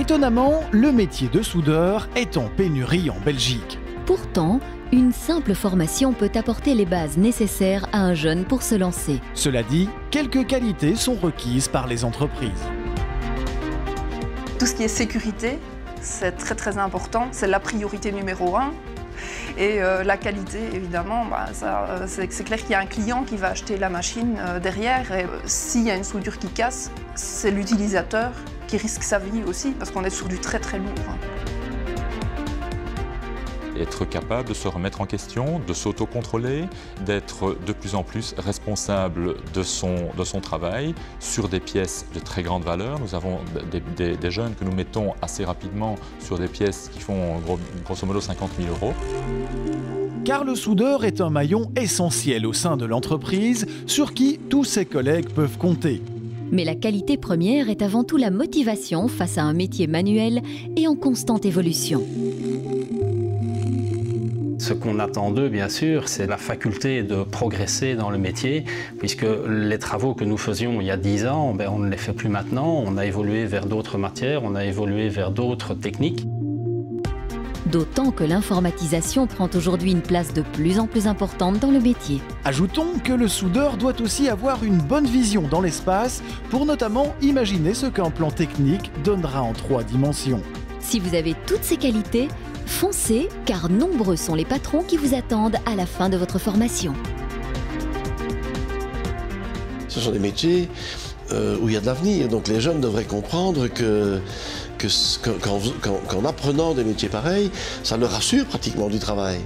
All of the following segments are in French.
Étonnamment, le métier de soudeur est en pénurie en Belgique. Pourtant, une simple formation peut apporter les bases nécessaires à un jeune pour se lancer. Cela dit, quelques qualités sont requises par les entreprises. Tout ce qui est sécurité, c'est très important, c'est la priorité numéro 1. Et la qualité, évidemment, c'est clair qu'il y a un client qui va acheter la machine derrière. Et s'il y a une soudure qui casse, c'est l'utilisateur qui risque sa vie aussi, parce qu'on est sur du très lourd. Être capable de se remettre en question, de s'autocontrôler, d'être de plus en plus responsable de son travail sur des pièces de très grande valeur. Nous avons des jeunes que nous mettons assez rapidement sur des pièces qui font grosso modo 50 000 €. Car le soudeur est un maillon essentiel au sein de l'entreprise sur qui tous ses collègues peuvent compter. Mais la qualité première est avant tout la motivation face à un métier manuel et en constante évolution. Ce qu'on attend d'eux, bien sûr, c'est la faculté de progresser dans le métier, puisque les travaux que nous faisions il y a 10 ans, on ne les fait plus maintenant. On a évolué vers d'autres matières, on a évolué vers d'autres techniques. D'autant que l'informatisation prend aujourd'hui une place de plus en plus importante dans le métier. Ajoutons que le soudeur doit aussi avoir une bonne vision dans l'espace pour notamment imaginer ce qu'un plan technique donnera en 3 dimensions. Si vous avez toutes ces qualités, foncez, car nombreux sont les patrons qui vous attendent à la fin de votre formation. Ce sont des métiers où il y a de l'avenir, donc les jeunes devraient comprendre qu'en apprenant des métiers pareils, ça leur assure pratiquement du travail.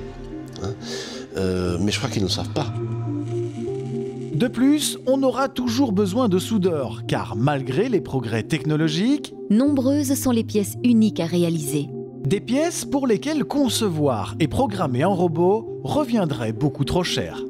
Mais je crois qu'ils ne le savent pas. De plus, on aura toujours besoin de soudeurs, car malgré les progrès technologiques, nombreuses sont les pièces uniques à réaliser. Des pièces pour lesquelles concevoir et programmer un robot reviendrait beaucoup trop cher.